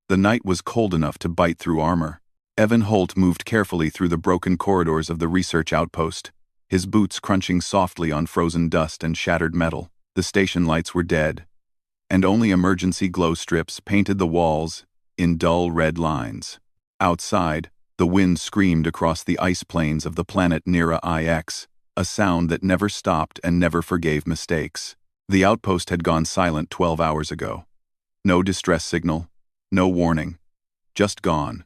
The night was cold enough to bite through armor. Evan Holt moved carefully through the broken corridors of the research outpost, his boots crunching softly on frozen dust and shattered metal. The station lights were dead, and only emergency glow strips painted the walls in dull red lines. Outside, the wind screamed across the ice plains of the planet Nera IX, a sound that never stopped and never forgave mistakes. The outpost had gone silent 12 hours ago. No distress signal, no warning. Just gone.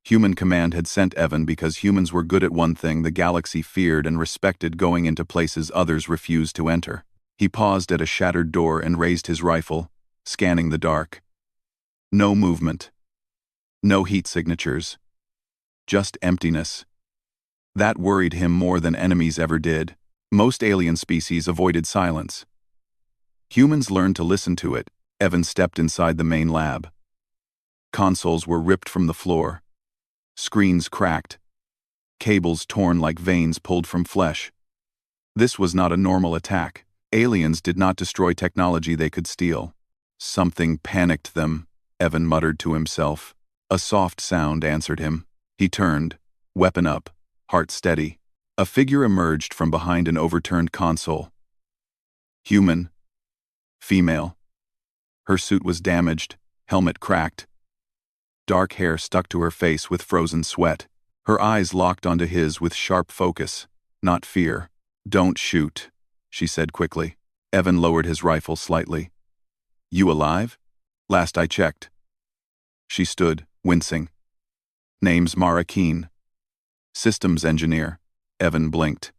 Human command had sent Evan because humans were good at one thing the galaxy feared and respected, going into places others refused to enter. He paused at a shattered door and raised his rifle, scanning the dark. No movement. No heat signatures. Just emptiness. That worried him more than enemies ever did. Most alien species avoided silence. Humans learned to listen to it. Evan stepped inside the main lab. Consoles were ripped from the floor. Screens cracked. Cables torn like veins pulled from flesh. This was not a normal attack. Aliens did not destroy technology they could steal. Something panicked them, Evan muttered to himself. A soft sound answered him. He turned, weapon up, heart steady. A figure emerged from behind an overturned console. Human. Female. Her suit was damaged, helmet cracked. Dark hair stuck to her face with frozen sweat. Her eyes locked onto his with sharp focus, not fear. "Don't shoot," she said quickly. Evan lowered his rifle slightly. "You alive?" "Last I checked." She stood, wincing. "Name's Mara Keene. Systems engineer." Evan blinked.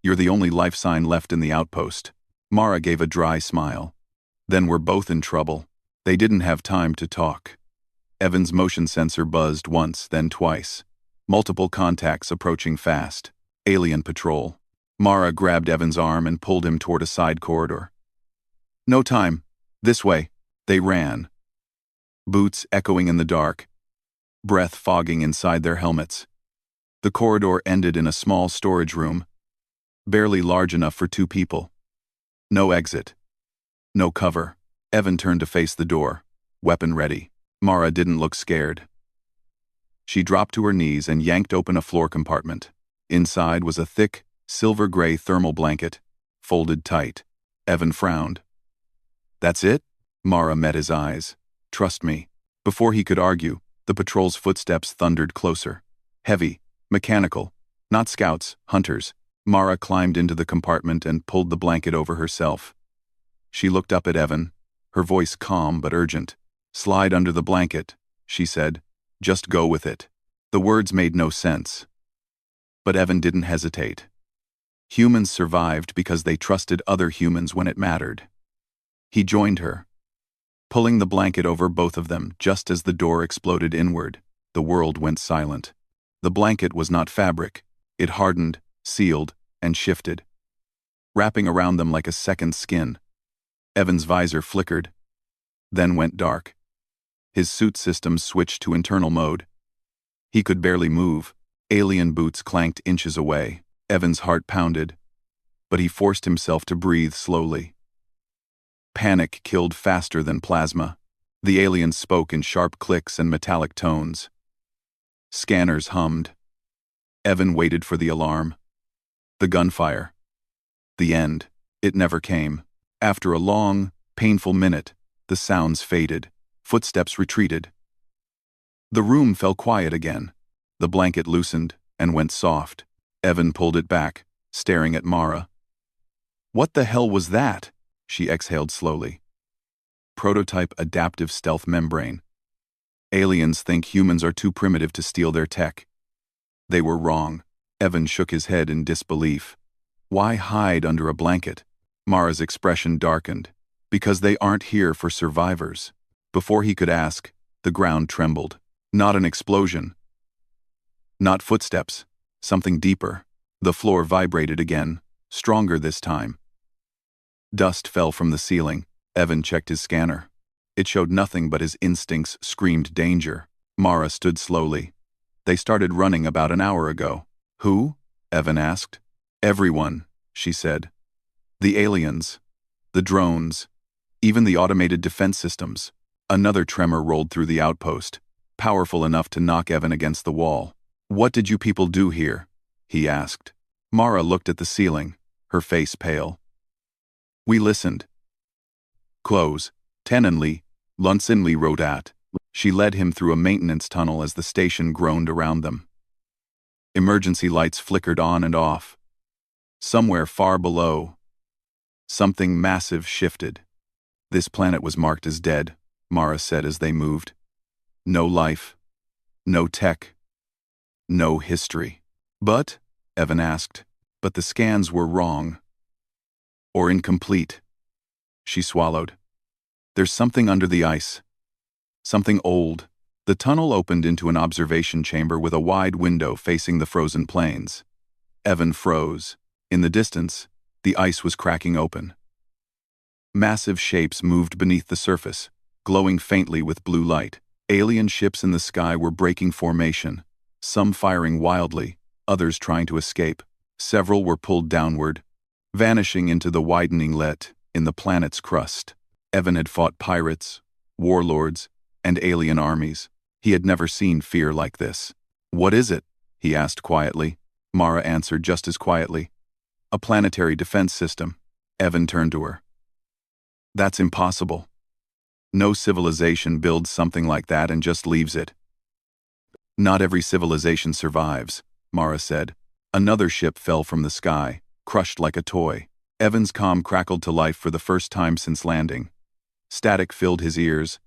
"You're the only life sign left in the outpost." Mara gave a dry smile. "Then we're both in trouble." They didn't have time to talk. Evan's motion sensor buzzed once, then twice. Multiple contacts approaching fast. Alien patrol. Mara grabbed Evan's arm and pulled him toward a side corridor. "No time. This way." They ran. Boots echoing in the dark. Breath fogging inside their helmets. The corridor ended in a small storage room, barely large enough for 2 people. No exit. No cover. Evan turned to face the door, weapon ready. Mara didn't look scared. She dropped to her knees and yanked open a floor compartment. Inside was a thick, silver-gray thermal blanket, folded tight. Evan frowned. "That's it?" Mara met his eyes. "Trust me." Before he could argue, the patrol's footsteps thundered closer. Heavy, mechanical, not scouts, hunters. Mara climbed into the compartment and pulled the blanket over herself. She looked up at Evan, her voice calm but urgent. "Slide under the blanket," she said. "Just go with it." The words made no sense. But Evan didn't hesitate. Humans survived because they trusted other humans when it mattered. He joined her, pulling the blanket over both of them just as the door exploded inward. The world went silent. The blanket was not fabric. It hardened, sealed, and shifted, wrapping around them like a second skin. Evan's visor flickered, then went dark. His suit systems switched to internal mode. He could barely move. Alien boots clanked inches away. Evan's heart pounded, but he forced himself to breathe slowly. Panic killed faster than plasma. The aliens spoke in sharp clicks and metallic tones. Scanners hummed. Evan waited for the alarm. The gunfire. The end. It never came. After a long, painful minute, the sounds faded. Footsteps retreated. The room fell quiet again. The blanket loosened and went soft. Evan pulled it back, staring at Mara. "What the hell was that?" she exhaled slowly. "Prototype adaptive stealth membrane. Aliens think humans are too primitive to steal their tech." They were wrong. Evan shook his head in disbelief. "Why hide under a blanket?" Mara's expression darkened. "Because they aren't here for survivors." Before he could ask, the ground trembled. Not an explosion. Not footsteps. Something deeper. The floor vibrated again, stronger this time. Dust fell from the ceiling. Evan checked his scanner. It showed nothing, but his instincts screamed danger. Mara stood slowly. "They started running about an hour ago." "Who?" Evan asked. "Everyone," she said. "The aliens. The drones. Even the automated defense systems." Another tremor rolled through the outpost. powerful enough to knock Evan against the wall. "What did you people do here?" he asked. Mara looked at the ceiling, her face pale. "We listened." "Close. Tenanly, Lunsinli wrote at." She led him through a maintenance tunnel as the station groaned around them. Emergency lights flickered on and off. Somewhere far below, something massive shifted. "This planet was marked as dead," Mara said as they moved. "No life, no tech, no history." "But?" Evan asked. "But the scans were wrong. Or incomplete." She swallowed. "There's something under the ice. Something old." The tunnel opened into an observation chamber with a wide window facing the frozen plains. Evan froze. In the distance, the ice was cracking open. Massive shapes moved beneath the surface, glowing faintly with blue light. Alien ships in the sky were breaking formation, some firing wildly, others trying to escape. Several were pulled downward, vanishing into the widening let in the planet's crust. Evan had fought pirates, warlords, and alien armies. He had never seen fear like this. "What is it?" he asked quietly. Mara answered just as quietly. "A planetary defense system." Evan turned to her. "That's impossible. No civilization builds something like that and just leaves it." "Not every civilization survives," Mara said. Another ship fell from the sky, crushed like a toy. Evan's comm crackled to life for the first time since landing. Static filled his ears.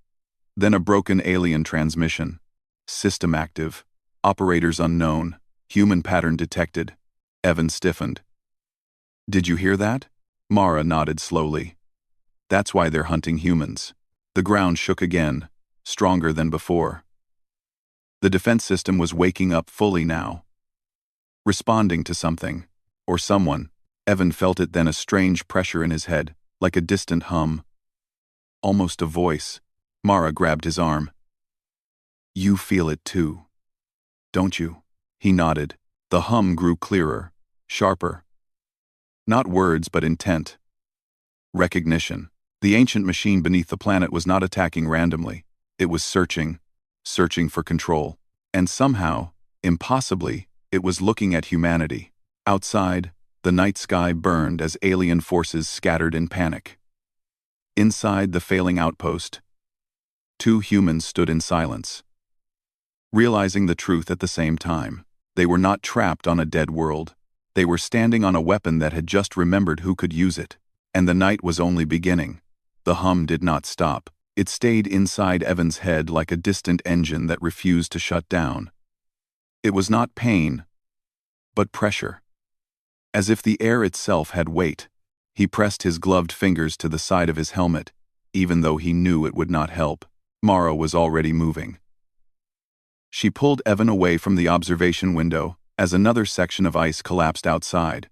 Then a broken alien transmission. "System active. Operators unknown. Human pattern detected." Evan stiffened. "Did you hear that?" Mara nodded slowly. "That's why they're hunting humans." The ground shook again, stronger than before. The defense system was waking up fully now. Responding to something, or someone. Evan felt it, then a strange pressure in his head, like a distant hum. Almost a voice. Mara grabbed his arm. "You feel it too, don't you?" He nodded. The hum grew clearer, sharper. Not words, but intent. Recognition. The ancient machine beneath the planet was not attacking randomly. It was searching for control. And somehow, impossibly, it was looking at humanity. Outside, the night sky burned as alien forces scattered in panic. Inside the failing outpost, two humans stood in silence, realizing the truth at the same time. They were not trapped on a dead world. They were standing on a weapon that had just remembered who could use it. And the night was only beginning. The hum did not stop. It stayed inside Evan's head like a distant engine that refused to shut down. It was not pain, but pressure. As if the air itself had weight. He pressed his gloved fingers to the side of his helmet, even though he knew it would not help. Mara was already moving. She pulled Evan away from the observation window as another section of ice collapsed outside.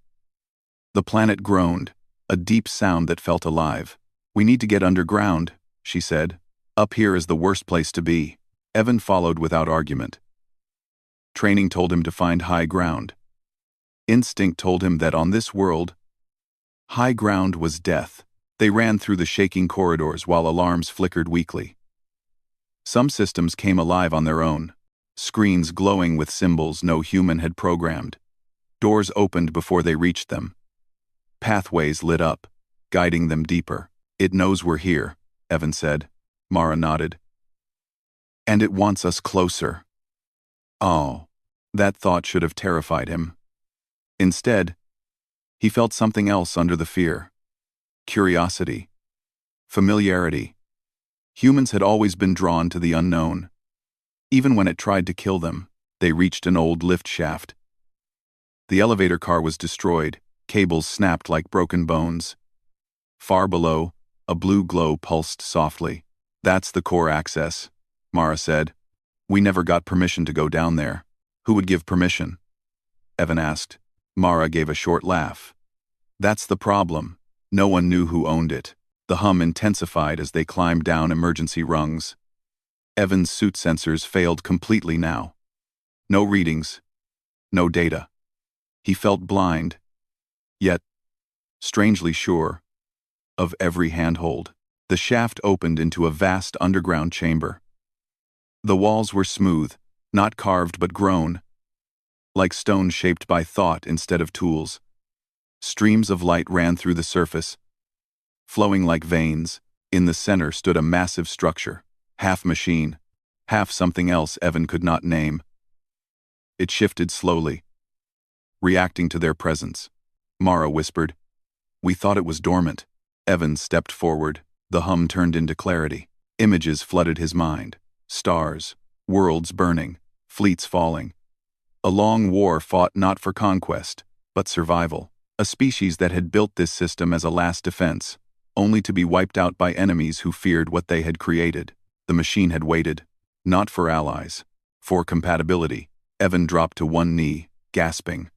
The planet groaned, a deep sound that felt alive. "We need to get underground," she said. "Up here is the worst place to be." Evan followed without argument. Training told him to find high ground. Instinct told him that on this world, high ground was death. They ran through the shaking corridors while alarms flickered weakly. Some systems came alive on their own, screens glowing with symbols no human had programmed. Doors opened before they reached them. Pathways lit up, guiding them deeper. "It knows we're here," Evan said. Mara nodded. "And it wants us closer." Oh, that thought should have terrified him. Instead, he felt something else under the fear. Curiosity. Familiarity. Humans had always been drawn to the unknown. Even when it tried to kill them, they reached an old lift shaft. The elevator car was destroyed, cables snapped like broken bones. Far below, a blue glow pulsed softly. "That's the core access," Mara said. "We never got permission to go down there." "Who would give permission?" Evan asked. Mara gave a short laugh. "That's the problem. No one knew who owned it." The hum intensified as they climbed down emergency rungs. Evan's suit sensors failed completely now. No readings. No data. He felt blind, yet strangely sure of every handhold. The shaft opened into a vast underground chamber. The walls were smooth, not carved but grown, like stone shaped by thought instead of tools. Streams of light ran through the surface, flowing like veins. In the center stood a massive structure, half machine, half something else Evan could not name. It shifted slowly, reacting to their presence. Mara whispered, "We thought it was dormant." Evan stepped forward. The hum turned into clarity. Images flooded his mind. Stars, worlds burning, fleets falling. A long war fought not for conquest, but survival. A species that had built this system as a last defense, only to be wiped out by enemies who feared what they had created. The machine had waited, not for allies, for compatibility. Evan dropped to one knee, gasping.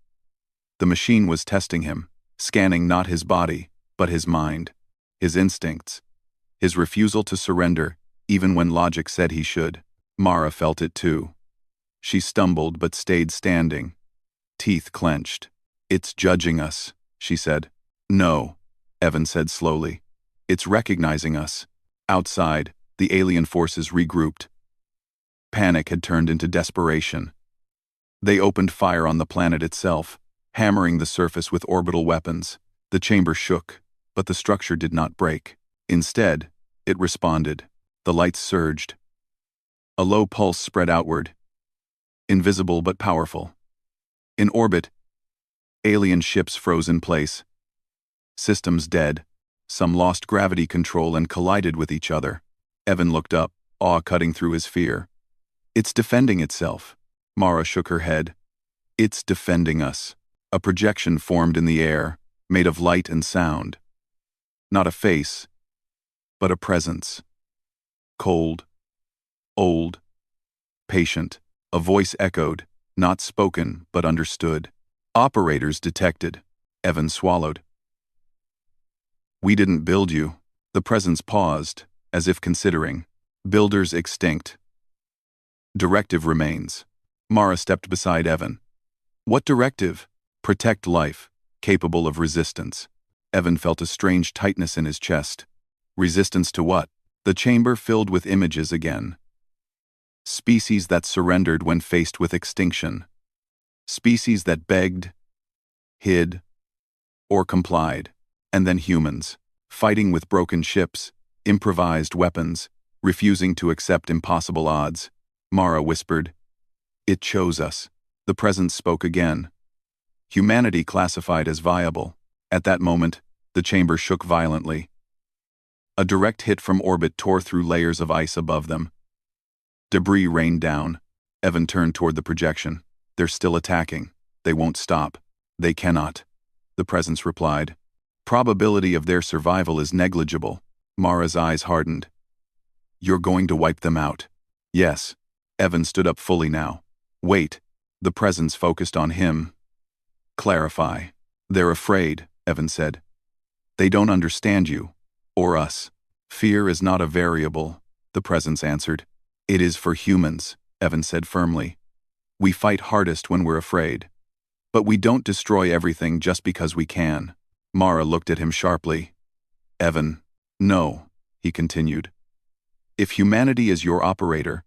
The machine was testing him, scanning not his body, but his mind, his instincts, his refusal to surrender, even when logic said he should. Mara felt it too. She stumbled but stayed standing, teeth clenched. "It's judging us," she said. "No," Evan said slowly. "It's recognizing us." Outside, the alien forces regrouped. Panic had turned into desperation. They opened fire on the planet itself, hammering the surface with orbital weapons. The chamber shook, but the structure did not break. Instead, it responded. The lights surged. A low pulse spread outward, invisible but powerful. In orbit, alien ships froze in place. Systems dead. Some lost gravity control and collided with each other. Evan looked up, awe cutting through his fear. "It's defending itself." Mara shook her head. "It's defending us." A projection formed in the air, made of light and sound. Not a face, but a presence. Cold, old, patient. A voice echoed, not spoken but understood. "Operators detected." Evan swallowed. "We didn't build you." The presence paused, as if considering. "Builders extinct. Directive remains." Mara stepped beside Evan. "What directive?" "Protect life, capable of resistance." Evan felt a strange tightness in his chest. Resistance to what? The chamber filled with images again. Species that surrendered when faced with extinction. Species that begged, hid, or complied. And then humans, fighting with broken ships, improvised weapons, refusing to accept impossible odds. Mara whispered, "It chose us." The presence spoke again. Humanity classified as viable. At that moment, the chamber shook violently. A direct hit from orbit tore through layers of ice above them. Debris rained down. Evan turned toward the projection. "They're still attacking. They won't stop." "They cannot," the presence replied. "Probability of their survival is negligible." Mara's eyes hardened. "You're going to wipe them out." "Yes." Evan stood up fully now. "Wait." The presence focused on him. "Clarify." "They're afraid," Evan said. "They don't understand you. Or us." "Fear is not a variable," the presence answered. "It is for humans," Evan said firmly. "We fight hardest when we're afraid. But we don't destroy everything just because we can." Mara looked at him sharply. "Evan." "No," he continued. "If humanity is your operator,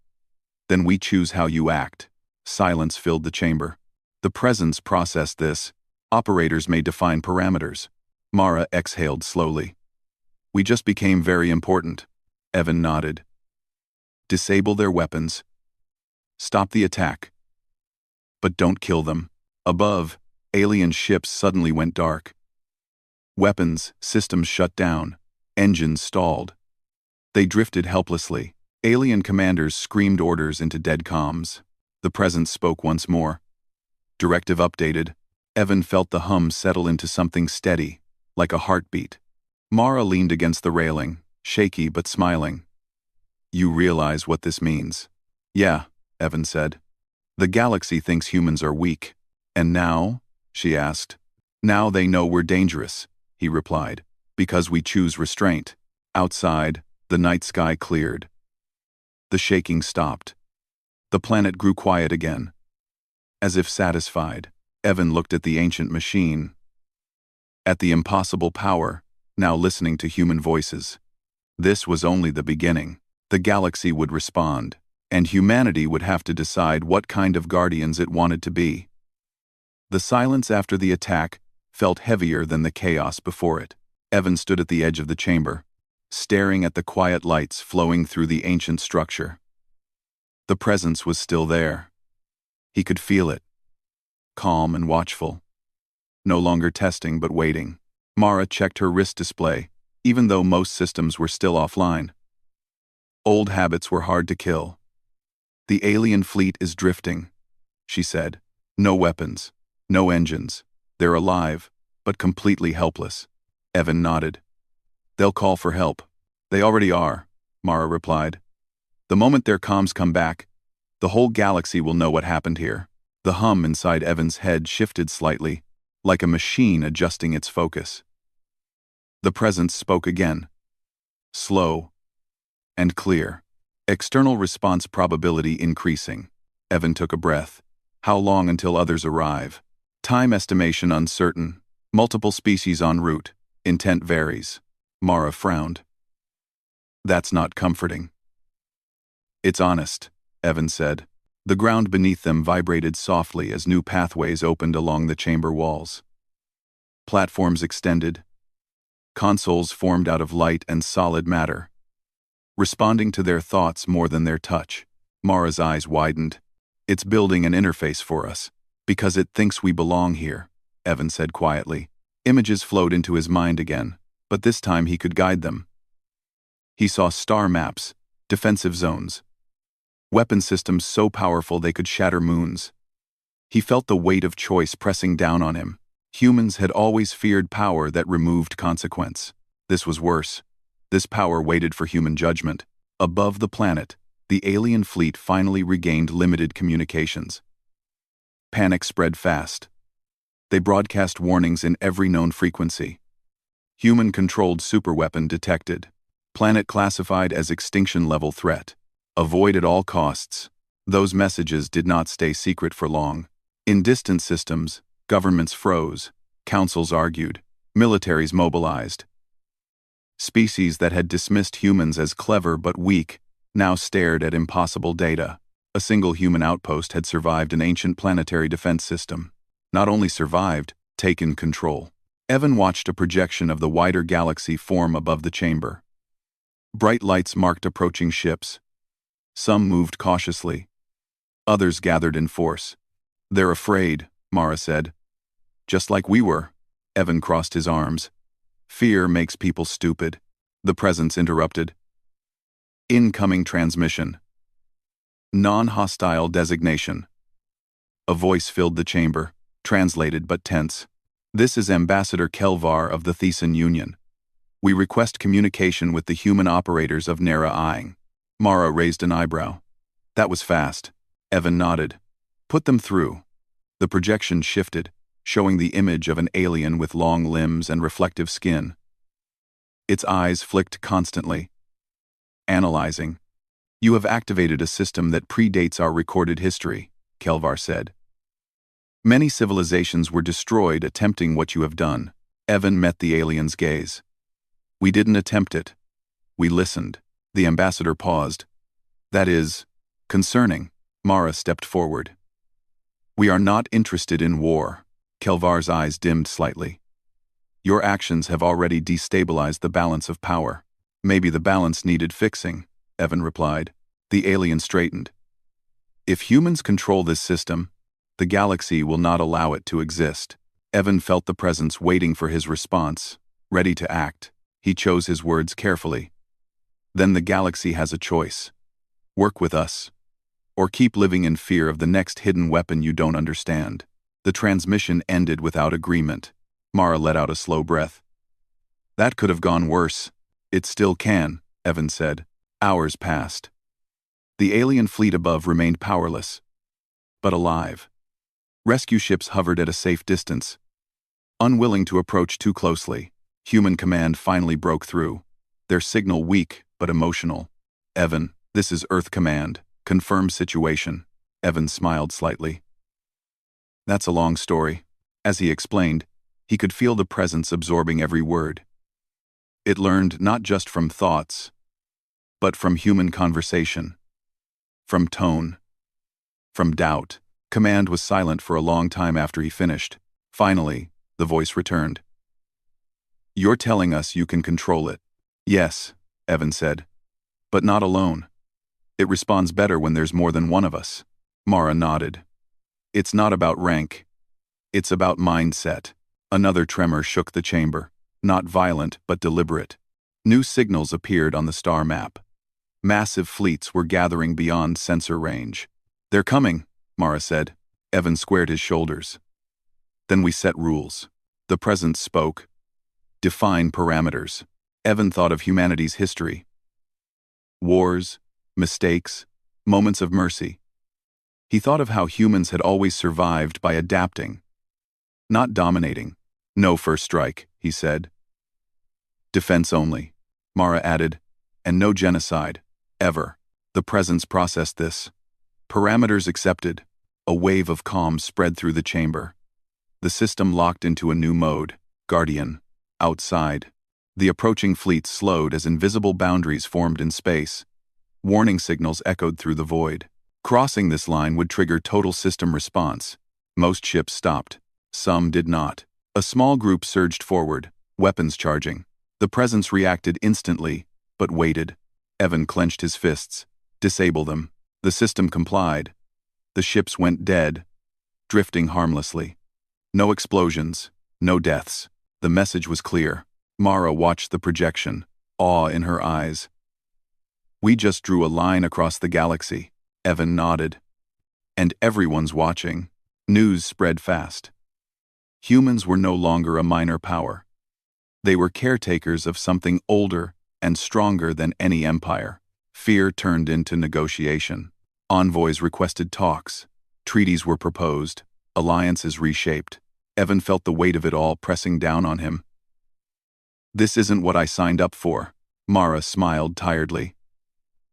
then we choose how you act." Silence filled the chamber. The presence processed this. Operators may define parameters. Mara exhaled slowly. "We just became very important." Evan nodded. "Disable their weapons. Stop the attack. But don't kill them." Above, alien ships suddenly went dark. Weapons, systems shut down. Engines stalled. They drifted helplessly. Alien commanders screamed orders into dead comms. The presence spoke once more. Directive updated. Evan felt the hum settle into something steady, like a heartbeat. Mara leaned against the railing, shaky but smiling. "You realize what this means?" "Yeah," Evan said. "The galaxy thinks humans are weak." "And now?" she asked. "Now they know we're dangerous," he replied, "because we choose restraint." Outside, the night sky cleared. The shaking stopped. The planet grew quiet again. As if satisfied, Evan looked at the ancient machine, at the impossible power, now listening to human voices. This was only the beginning. The galaxy would respond. and humanity would have to decide what kind of guardians it wanted to be. The silence after the attack felt heavier than the chaos before it. Evan stood at the edge of the chamber, staring at the quiet lights flowing through the ancient structure. The presence was still there. He could feel it, calm and watchful. No longer testing but waiting. Mara checked her wrist display, even though most systems were still offline. Old habits were hard to kill. "The alien fleet is drifting," she said. "No weapons, no engines. They're alive, but completely helpless." Evan nodded. "They'll call for help." "They already are," Mara replied. "The moment their comms come back, the whole galaxy will know what happened here." The hum inside Evan's head shifted slightly, like a machine adjusting its focus. The presence spoke again. Slow and clear. "External response probability increasing." Evan took a breath. "How long until others arrive?" "Time estimation uncertain. Multiple species en route. Intent varies." Mara frowned. "That's not comforting." "It's honest," Evan said. The ground beneath them vibrated softly as new pathways opened along the chamber walls. Platforms extended. Consoles formed out of light and solid matter, responding to their thoughts more than their touch. Mara's eyes widened. "It's building an interface for us, because it thinks we belong here," Evan said quietly. Images flowed into his mind again, but this time he could guide them. He saw star maps, defensive zones, weapon systems so powerful they could shatter moons. He felt the weight of choice pressing down on him. Humans had always feared power that removed consequence. This was worse. This power waited for human judgment. Above the planet, the alien fleet finally regained limited communications. Panic spread fast. They broadcast warnings in every known frequency. Human-controlled superweapon detected. Planet classified as extinction-level threat. Avoid at all costs. Those messages did not stay secret for long. In distant systems, governments froze, councils argued, militaries mobilized. Species that had dismissed humans as clever but weak now stared at impossible data. A single human outpost had survived an ancient planetary defense system. Not only survived, taken control. Evan watched a projection of the wider galaxy form above the chamber. Bright lights marked approaching ships. Some moved cautiously. Others gathered in force. "They're afraid," Mara said. "Just like we were." Evan crossed his arms. "Fear makes people stupid." The presence interrupted. "Incoming transmission. Non-hostile designation." A voice filled the chamber, translated but tense. "This is Ambassador Kelvar of the Thesan Union. We request communication with the human operators of Nera Ing." Mara raised an eyebrow. "That was fast." Evan nodded. "Put them through." The projection shifted, showing the image of an alien with long limbs and reflective skin. Its eyes flicked constantly. Analyzing. "You have activated a system that predates our recorded history," Kelvar said. "Many civilizations were destroyed attempting what you have done." Evan met the alien's gaze. "We didn't attempt it. We listened." The ambassador paused. "That is concerning." Mara stepped forward. "We are not interested in war." Kelvar's eyes dimmed slightly. "Your actions have already destabilized the balance of power." "Maybe the balance needed fixing," Evan replied. The alien straightened. "If humans control this system, the galaxy will not allow it to exist." Evan felt the presence waiting for his response, ready to act. He chose his words carefully. "Then the galaxy has a choice. Work with us, or keep living in fear of the next hidden weapon you don't understand." The transmission ended without agreement. Mara let out a slow breath. "That could have gone worse." "It still can," Evan said. Hours passed. The alien fleet above remained powerless, but alive. Rescue ships hovered at a safe distance, unwilling to approach too closely. Human command finally broke through, their signal weak but emotional. "Evan, this is Earth Command. Confirm situation." Evan smiled slightly. "That's a long story." As he explained, he could feel the presence absorbing every word. It learned not just from thoughts, but from human conversation. From tone. From doubt. Command was silent for a long time after he finished. Finally, the voice returned. You're telling us you can control it. Yes, Evan said. But not alone. It responds better when there's more than one of us. Mara nodded. It's not about rank. It's about mindset. Another tremor shook the chamber. Not violent, but deliberate. New signals appeared on the star map. Massive fleets were gathering beyond sensor range. They're coming, Mara said. Evan squared his shoulders. Then we set rules. The presence spoke. Define parameters. Evan thought of humanity's history. Wars, mistakes, moments of mercy. He thought of how humans had always survived by adapting, not dominating. No first strike, he said. Defense only, Mara added, and no genocide, ever. The presence processed this. Parameters accepted. A wave of calm spread through the chamber. The system locked into a new mode, Guardian, outside. The approaching fleet slowed as invisible boundaries formed in space. Warning signals echoed through the void. Crossing this line would trigger total system response. Most ships stopped. Some did not. A small group surged forward, weapons charging. The presence reacted instantly, but waited. Evan clenched his fists. Disable them. The system complied. The ships went dead, drifting harmlessly. No explosions, no deaths. The message was clear. Mara watched the projection, awe in her eyes. We just drew a line across the galaxy. Evan nodded. And everyone's watching. News spread fast. Humans were no longer a minor power. They were caretakers of something older and stronger than any empire. Fear turned into negotiation. Envoys requested talks. Treaties were proposed. Alliances reshaped. Evan felt the weight of it all pressing down on him. This isn't what I signed up for. Mara smiled tiredly.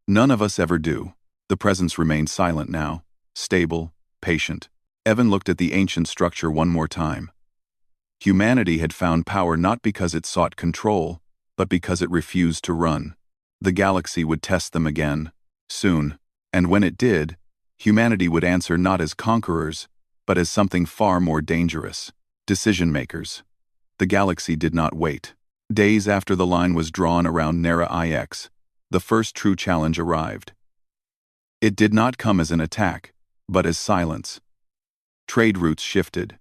None of us ever do. The presence remained silent now, stable, patient. Evan looked at the ancient structure one more time. Humanity had found power not because it sought control, but because it refused to run. The galaxy would test them again, soon, and when it did, humanity would answer not as conquerors, but as something far more dangerous, decision-makers. The galaxy did not wait. Days after the line was drawn around Nera IX, the first true challenge arrived. It did not come as an attack, but as silence. Trade routes shifted.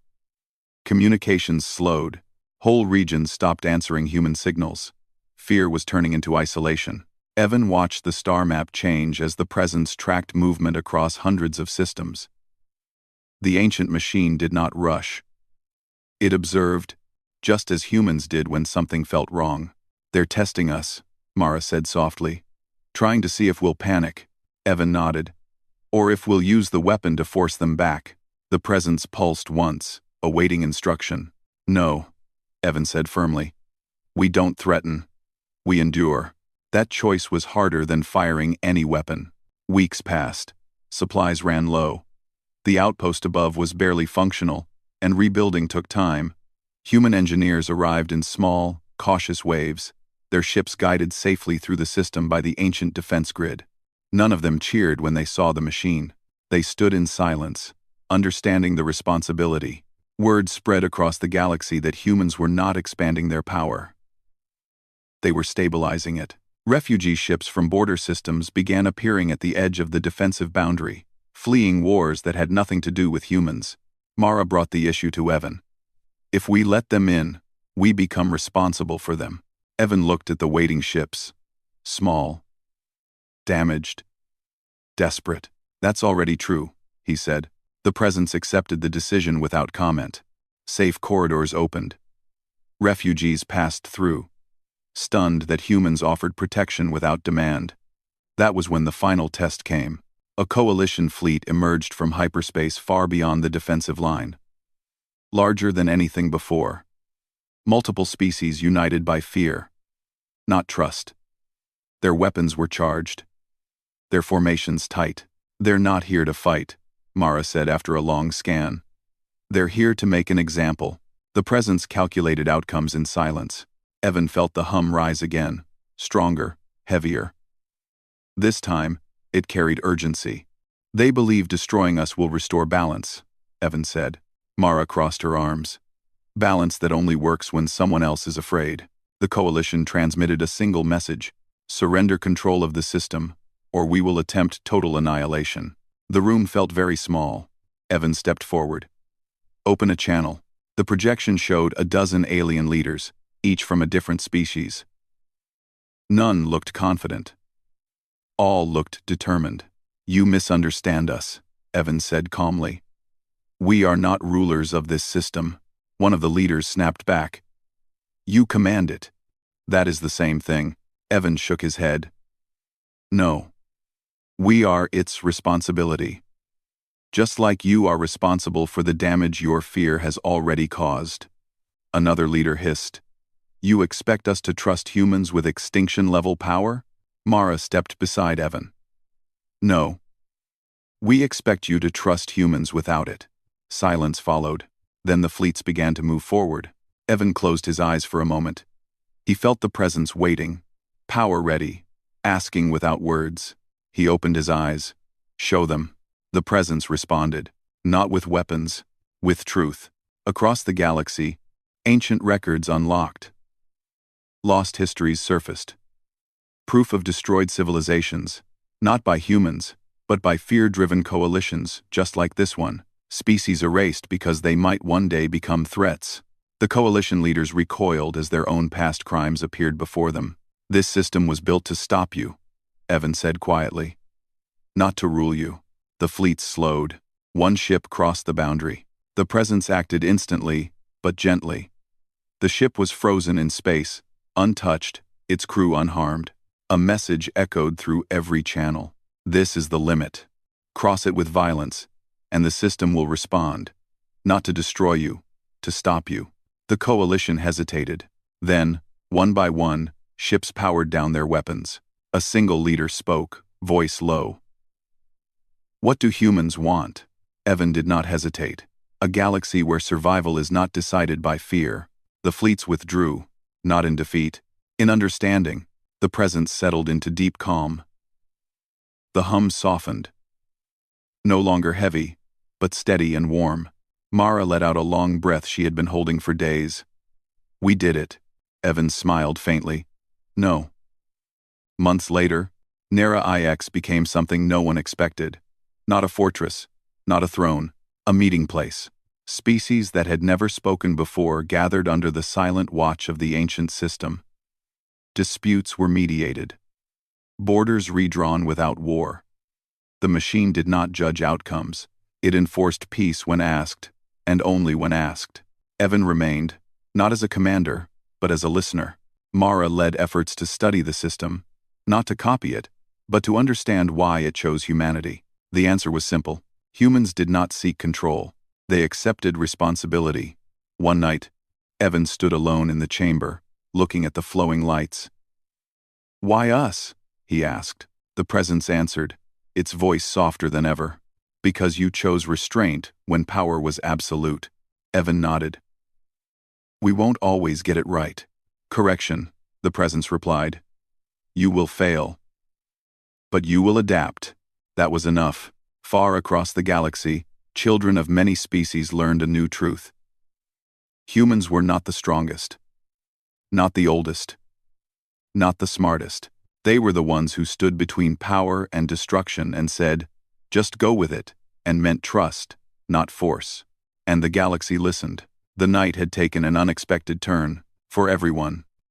Communications slowed. Whole regions stopped answering human signals. Fear was turning into isolation. Evan watched the star map change as the presence tracked movement across hundreds of systems. The ancient machine did not rush. It observed, just as humans did when something felt wrong. They're testing us, Mara said softly. Trying to see if we'll panic. Evan nodded. Or if we'll use the weapon to force them back. The presence pulsed once, awaiting instruction. No, Evan said firmly. We don't threaten. We endure. That choice was harder than firing any weapon. Weeks passed. Supplies ran low. The outpost above was barely functional, and rebuilding took time. Human engineers arrived in small, cautious waves, their ships guided safely through the system by the ancient defense grid. None of them cheered when they saw the machine. They stood in silence, understanding the responsibility. Word spread across the galaxy that humans were not expanding their power. They were stabilizing it. Refugee ships from border systems began appearing at the edge of the defensive boundary, fleeing wars that had nothing to do with humans. Mara brought the issue to Evan. If we let them in, we become responsible for them. Evan looked at the waiting ships. Small. Damaged. Desperate. That's already true, he said. The presence accepted the decision without comment. Safe corridors opened. Refugees passed through, stunned that humans offered protection without demand. That was when the final test came. A coalition fleet emerged from hyperspace far beyond the defensive line. Larger than anything before. Multiple species united by fear, not trust. Their weapons were charged. Their formations tight. They're not here to fight, Mara said after a long scan. They're here to make an example. The presence calculated outcomes in silence. Evan felt the hum rise again, stronger, heavier. This time, It carried urgency. They believe destroying us will restore balance, Evan said. Mara crossed her arms. Balance that only works when someone else is afraid. The coalition transmitted a single message: surrender control of the system, or we will attempt total annihilation. The room felt very small. Evan stepped forward. Open a channel. The projection showed a dozen alien leaders, each from a different species. None looked confident. All looked determined. You misunderstand us, Evan said calmly. We are not rulers of this system. One of the leaders snapped back. You command it. That is the same thing. Evan shook his head. No. We are its responsibility. Just like you are responsible for the damage your fear has already caused. Another leader hissed. You expect us to trust humans with extinction-level power? Mara stepped beside Evan. No. We expect you to trust humans without it. Silence followed. Then the fleets began to move forward. Evan closed his eyes for a moment. He felt the presence waiting, power ready, asking without words. He opened his eyes. Show them. The presence responded, not with weapons, with truth. Across the galaxy, ancient records unlocked. Lost histories surfaced. Proof of destroyed civilizations, not by humans, but by fear-driven coalitions, just like this one. Species erased because they might one day become threats. The coalition leaders recoiled as their own past crimes appeared before them. This system was built to stop you, Evan said quietly. Not to rule you. The fleets slowed. One ship crossed the boundary. The presence acted instantly, but gently. The ship was frozen in space, untouched, its crew unharmed. A message echoed through every channel. This is the limit. Cross it with violence, and the system will respond. Not to destroy you, to stop you. The coalition hesitated. Then, one by one, ships powered down their weapons. A single leader spoke, voice low. What do humans want? Evan did not hesitate. A galaxy where survival is not decided by fear. The fleets withdrew, not in defeat, in understanding. The presence settled into deep calm. The hum softened. No longer heavy, but steady and warm. Mara let out a long breath she had been holding for days. We did it. Evan smiled faintly. No. Months later, Nera IX became something no one expected. Not a fortress, not a throne, a meeting place. Species that had never spoken before gathered under the silent watch of the ancient system. Disputes were mediated. Borders redrawn without war. The machine did not judge outcomes. It enforced peace when asked, and only when asked. Evan remained, not as a commander, but as a listener. Mara led efforts to study the system, not to copy it, but to understand why it chose humanity. The answer was simple. Humans did not seek control. They accepted responsibility. One night, Evan stood alone in the chamber, looking at the flowing lights. Why us? He asked. The presence answered, its voice softer than ever. Because you chose restraint when power was absolute. Evan nodded. We won't always get it right. Correction, the presence replied. You will fail. But you will adapt. That was enough. Far across the galaxy, children of many species learned a new truth. Humans were not the strongest. Not the oldest. Not the smartest. They were the ones who stood between power and destruction and said, just go with it, and meant trust, not force. And the galaxy listened. The night had taken an unexpected turn, for everyone.